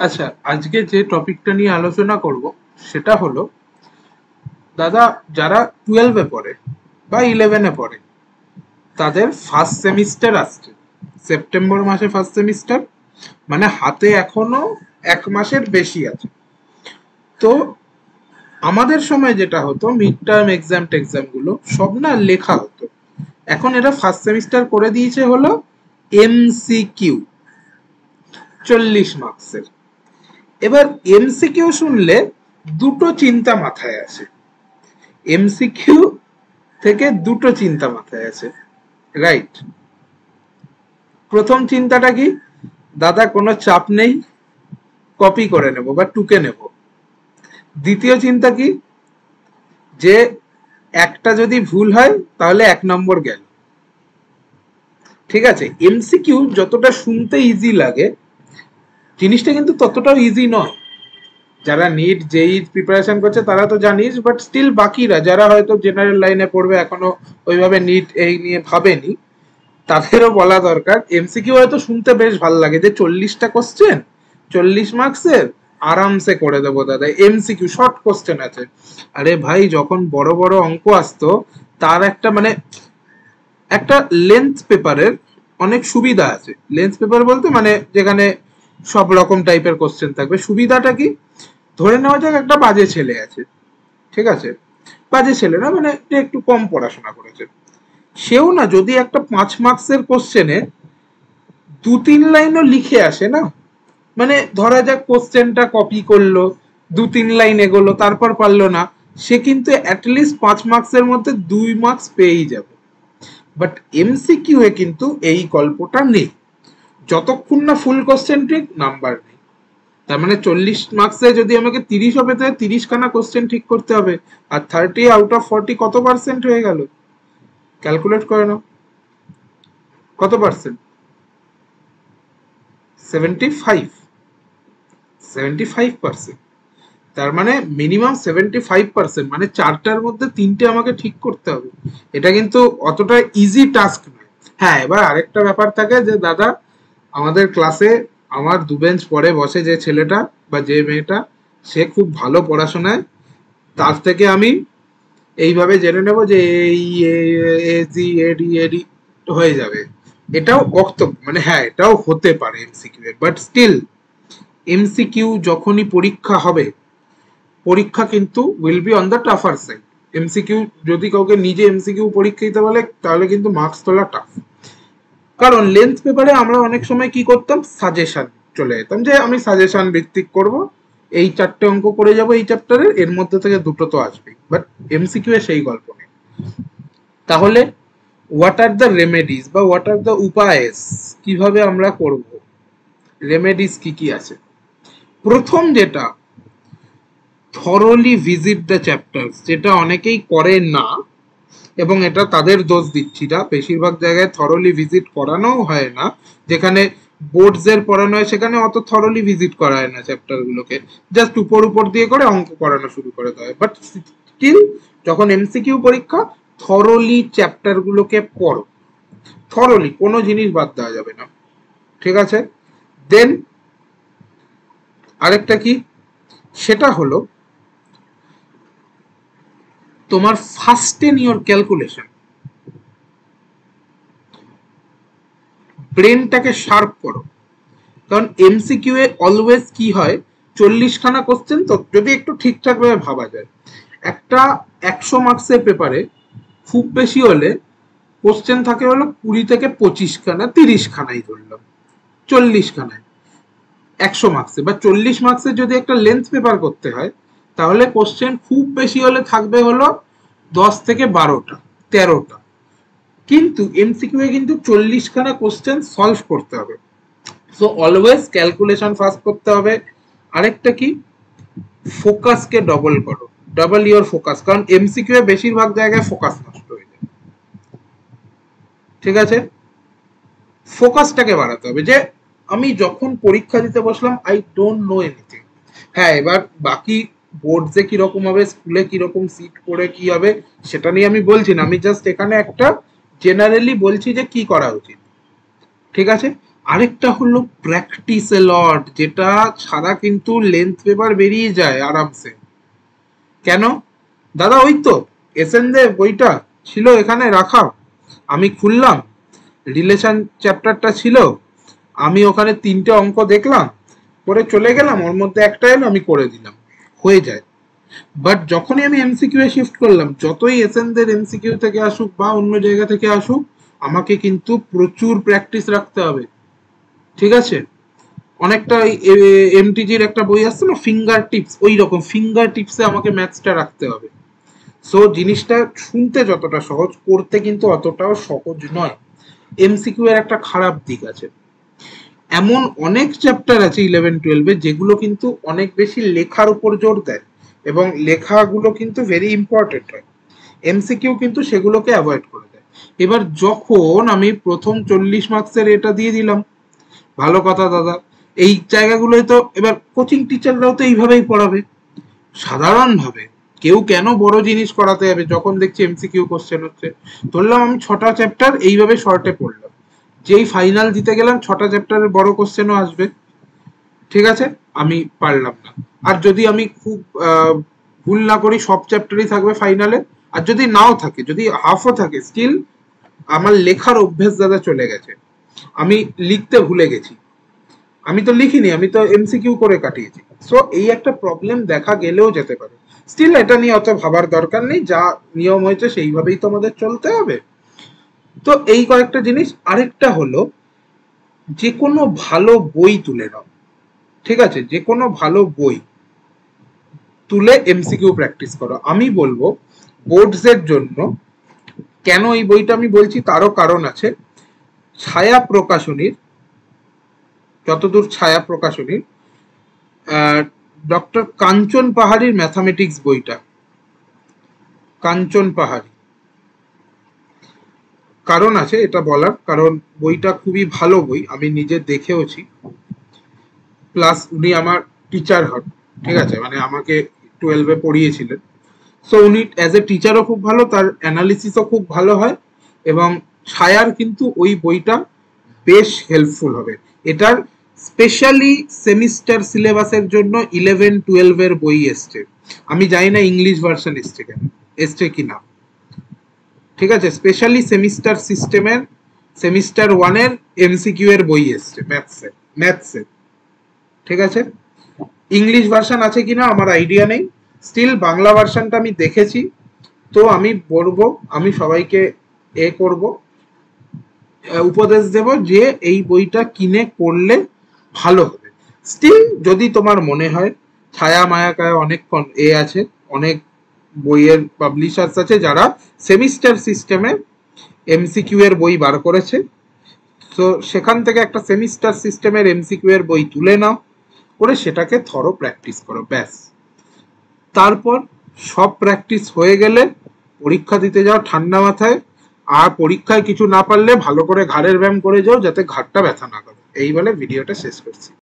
আচ্ছা, আজকে যে টপিকটা নিয়ে আলোচনা করব সেটা হলো, দাদা, যারা 12-এ পড়ে বা 11-এ পড়ে তাদের ফার্স্ট সেমিস্টার আসছে। সেপ্টেম্বর মাসে ফার্স্ট সেমিস্টার, মানে হাতে এখনো 1 মাসের বেশি আছে। তো আমাদের সময় যেটা হতো, মিড টার্ম এক্সাম গুলো সব না লেখা হতো। এখন এটা ফার্স্ট সেমিস্টার করে দিয়েছে হলো এমসিকিউ, 40 মার্কসের। এবার এমসিকিউ শুনলে দুটো চিন্তা মাথায় আসে। এমসিকিউ থেকে দুটো চিন্তা মাথায় আসে, রাইট? প্রথম চিন্তাটা কি, দাদা কোনো চাপ নেই, কপি করে নেব বা টুকে নেব। দ্বিতীয় চিন্তা কি, যে একটা যদি ভুল হয় তাহলে 1 নম্বর গেল। ঠিক আছে, এমসিকিউ যতটা শুনতে ইজি লাগে, জিনিসটা কিন্তু ততটাও ইজি নয়। যারা নিট জেই প্রিপারেশন করছে তারা তো জানিস, বাট স্টিল বাকিরা যারা হয়তো জেনারেল লাইনে পড়বে, এখনো ওইভাবে নিট এই নিয়ে ভাবেনি, তাদেরও বলা দরকার। এমসিকিউ হয়তো শুনতে বেশ ভালো লাগে, যে 40টা কোশ্চেন 40 মার্কসের, আরামসে করে দেবো দাদা, এমসিকিউ শর্ট কোশ্চেন আছে। আরে ভাই, যখন বড় বড় অঙ্ক আসতো, তার একটা মানে একটা লেন্থ পেপারের অনেক সুবিধা আছে। লেন্থ পেপার বলতে মানে যেখানে সব রকম টাইপের কোশ্চেন থাকবে। সুবিধাটা কি, ধরে নেওয়া যাক একটা বাজে ছেলে আছে, ঠিক আছে, বাজে ছেলে না মানে যে একটু কম পড়াশোনা করেছে, সেও না যদি একটা 5 মার্কসের কোশ্চেনে 2-3 লাইনও লিখে আসে না, মানে ধরা যাক কোশ্চেনটা কপি করলো, 2-3 লাইন এগোলো, তারপর পারলো না, সে কিন্তু অ্যাটলিস্ট 5 মার্কসের মধ্যে 2 মার্কস পেয়েই যাবে। বাট এমসিকিউ এ কিন্তু এই গল্পটা নেই। যতক্ষণ না ফুল কোশ্চেন ঠিক, নাম্বার নেই। তার মানে 40 মার্কসে যদি আমাকে 30ও পেতে হয়, 30খানা কোশ্চেন ঠিক করতে হবে। আর 30 আউট অফ 40 কত পার্সেন্ট হয়ে গেল? ক্যালকুলেট করে নাও, কত পার্সেন্ট? 75, 75%। তার মানে মিনিমাম 75%, মানে 4টার মধ্যে 3টে আমাকে ঠিক করতে হবে। এটা কিন্তু অতটা ইজি টাস্ক নয়। হ্যাঁ, এবার আরেকটা ব্যাপার থাকে যে দাদা, আমাদের ক্লাসে আমার 2 বেঞ্চ পরে বসে যে ছেলেটা বা যে মেয়েটা, সে খুব ভালো পড়াশোনায়, তার থেকে আমি এইভাবে জেনে নেব যে এই এজি এডি এডি হয়ে যাবে। এটাও বক্তব্য, মানে হ্যাঁ, এটাও হতে পারে এমসিকিউ এ, বাট স্টিল এমসিকিউ যখনই পরীক্ষা হবে, পরীক্ষা কিন্তু will be on the tougher side. MCQ যদি কাউকে নিজে এমসিকিউ পরীক্ষা দিতে বলে, তাহলে কিন্তু মার্কস তোলা টাফ। কারণ লেন্থ পেপারে আমরা অনেক সময় কি করতাম, সাজেশন চলে যেতাম, যে আমি সাজেশন ভিত্তিক করব, এই 4টে অঙ্ক করে যাব এই চ্যাপ্টারের, এর মধ্যে থেকে দুটো তো আসবেই। বাট এমসিকিউ এ সেই গল্প নেই। তাহলে হোয়াট আর দ্য রেমেডিস বা হোয়াট আর দ্য উপায়স, কিভাবে আমরা করব, রেমেডিস কি কি আছে? প্রথম যেটা, থরলি ভিজিট দ্য চ্যাপ্টার্স, যেটা অনেকেই করে না, এবং এটা তাদের দোষ দিচ্ছি না। বেশিরভাগ জায়গায় থরলি ভিজিট করানোও হয় না। যেখানে বোর্ডস এর পড়ানো হয় সেখানে অত থরলি ভিজিট করা হয় না চ্যাপ্টার গুলোকে, জাস্ট উপর উপর দিয়ে করে অঙ্ক করানো শুরু করে দেয়। বাট স্টিল যখন এমসিকিউ পরীক্ষা, থরলি চ্যাপ্টার গুলোকে পড়ো, থরলি, কোনো জিনিস বাদ দেওয়া যাবে না। ঠিক আছে? দেন আরেকটা কি, সেটা হলো তোমার ফার্স্ট ইন ইওর ক্যালকুলেশন, ব্রেনটাকে শার্প করো। কারণ এমসিকিউ এ অলওয়েজ কি হয়, 40খানা কোশ্চেন, তো যদি একটু ঠিকঠাক ভাবে ভাবা যায়, একটা 100 মার্কসের পেপারে খুব বেশি হলে কোশ্চেন থাকে হলো 20 থেকে 25খানা, 30খানাই ধরলাম, 40খানায় 100 মার্কসে বা 40 মার্কসের যদি একটা লেন্থ পেপার করতে হয়, তাহলে কোশ্চেন খুব বেশি হলে থাকবে হলো 10 থেকে 12টা, 13টা। কিন্তু এমসিকিউ এ কিন্তু 40খানা কোশ্চেন সলভ করতে হবে। সো অলওয়েজ ক্যালকুলেশন ফার্স্ট করতে হবে। আরেকটা কি, ফোকাসকে ডবল করো, ডাবল ইওর ফোকাস, কারণ এমসিকিউ এ বেশিরভাগ জায়গায় ফোকাস নষ্ট হয়ে যায়। ঠিক আছে, ফোকাসটাকে বাড়াতে হবে, যে আমি যখন পরীক্ষা দিতে বসলাম, আই ডোন্ট নো এনিথিং। হ্যাঁ, এবার বাকি বোর্ডসে কিরকম হবে, স্কুলে কিরকম সিট করে কি হবে, সেটা নিয়ে আমি বলছি না, আমি জাস্ট এখানে একটা জেনারেলি বলছি যে কি করা উচিত। ঠিক আছে, আরেকটা হলো প্র্যাকটিস এ লট, যেটা ছাড়া কিন্তু লেন্থ পেপার বেরিয়ে যায় আরামসে। কেন দাদা? ওই তো এসএন দেব বইটা ছিল এখানে রাখা, আমি খুললাম, রিলেশন চ্যাপ্টারটা ছিল, আমি ওখানে 3টে অঙ্ক দেখলাম, করে চলে গেলাম, ওর মধ্যে একটা এলো, আমি করে দিলাম, হয়ে যায়। বাট যখনই আমি এমসিকিউ এ শিফট করলাম, যতই এসএন দের এমসিকিউ থেকে আসুক বা অন্য জায়গা থেকে আসুক, আমাকে কিন্তু প্রচুর প্র্যাকটিস রাখতে হবে। ঠিক আছে? অনেকটা এমটিজির একটা বই আসছে না, ফিঙ্গার টিপস, ওই রকম ফিঙ্গার টিপসে আমাকে ম্যাথসটা রাখতে হবে। সো জিনিসটা শুনতে যতটা সহজ, করতে কিন্তু অতটাও সহজ নয়। এমসিকিউ এর একটা খারাপ দিক আছে, এমন অনেক চ্যাপ্টার আছে 11-12-এ যেগুলো কিন্তু অনেক বেশি লেখার উপর জোর দেয়, এবং লেখাগুলো কিন্তু ভেরি ইম্পর্টেন্ট হয়। এমসিকিউ কিন্তু সেগুলোকে অ্যাভয়েড করে দেয়। এবার যখন আমি প্রথম 40 মার্কসের এটা দিয়ে দিলাম, ভালো কথা দাদা, এই জায়গাগুলোই তো এবার কোচিং টিচাররাও তো এইভাবেই পড়াবে সাধারণভাবে। কেউ কেন বড় জিনিস করাতে যাবে যখন দেখছি এমসিকিউ কোশ্চেন হচ্ছে? ধরলাম আমি 6টা চ্যাপ্টার এইভাবে শর্টে পড়লাম, যেই ফাইনাল দিতে গেলাম 6টা চ্যাপ্টারের বড় কোশ্চেনও আসবে, ঠিক আছে, আমি পারলাম না। আর যদি আমি খুব ভুল না করি, সব চ্যাপ্টারই থাকবে ফাইনালে, আর যদি নাও থাকে, যদি হাফও থাকে, স্টিল আমার লেখার অভ্যেস দাদা চলে গেছে, আমি লিখতে ভুলে গেছি, আমি তো লিখিনি, আমি তো এমসিকিউ করে কাটিয়েছি। সো এই একটা প্রবলেম দেখা গেলেও যেতে পারে। স্টিল এটা নিয়ে অত ভাবার দরকার নেই, যা নিয়ম হয়েছে সেইভাবেই তো আমাদের চলতে হবে। তো এই কয়েকটা জিনিস। আরেকটা হলো, যে কোনো ভালো বই তুলে নাও, ঠিক আছে, যে কোনো ভালো বই তুলে এমসিকিউ প্র্যাকটিস করো। আমি বলবো বোর্ডস এর জন্য, কেন এই বইটা আমি বলছি তারও কারণ আছে। ছায়া প্রকাশনীর, যতদূর ছায়া প্রকাশনীর ডক্টর কাঞ্চন পাহাড়ির ম্যাথামেটিক্স বইটা, কাঞ্চন পাহাড়ি, কারণ আছে এটা বলার, কারণ বইটা খুবই ভালো বই, আমি নিজে দেখেওছি, প্লাস উনি আমার টিচার হন, ঠিক আছে, মানে আমাকে 12-এ পড়িয়েছিলেন। সো উনি অ্যাজ এ টিচারও খুব ভালো, তার অ্যানালিসিসও খুব ভালো হয়, এবং ছায়ার কিন্তু ওই বইটা বেশ হেল্পফুল হবে। এটার স্পেশালি সেমিস্টার সিলেবাসের জন্য 11-12-এর বই এসছে, আমি জানি না ইংলিশ ভার্সন এসছে কেন, এসছে কিনা, ঠিক আছে, স্পেশালি সেমিস্টার সিস্টেমের সেমিস্টার 1-এর এমসিকিউ এর বই এসছে ম্যাথসে, ঠিক আছে। ইংলিশ ভার্সন আছে কিনা আমার আইডিয়া নেই, স্টিল বাংলা ভার্সনটা আমি দেখেছি। তো আমি বলবো, আমি সবাইকে করব, উপদেশ দেব যে এই বইটা কিনে পড়লে ভালো হবে। স্টিল যদি তোমার মনে হয়, ছায়া মায়াকায় অনেক আছে, অনেক বইয়ের পাবলিশার্স আছে যারা সেমিস্টার সিস্টেমে এমসিকিউ এর বই বার করেছে, তো সেখান থেকে একটা সেমিস্টার সিস্টেমের এমসিকিউ এর বই তুলে নাও, করে সেটাকে থরো প্র্যাকটিস করো, ব্যাস। তারপর সব প্র্যাকটিস হয়ে গেলে পরীক্ষা দিতে যাও ঠান্ডা মাথায়, আর পরীক্ষায় কিছু না পারলে ভালো করে ঘাড়ের ব্যায়াম করে যাও, যাতে ঘাড়টা ব্যথা না করে। এই বলে ভিডিওটা শেষ করছি।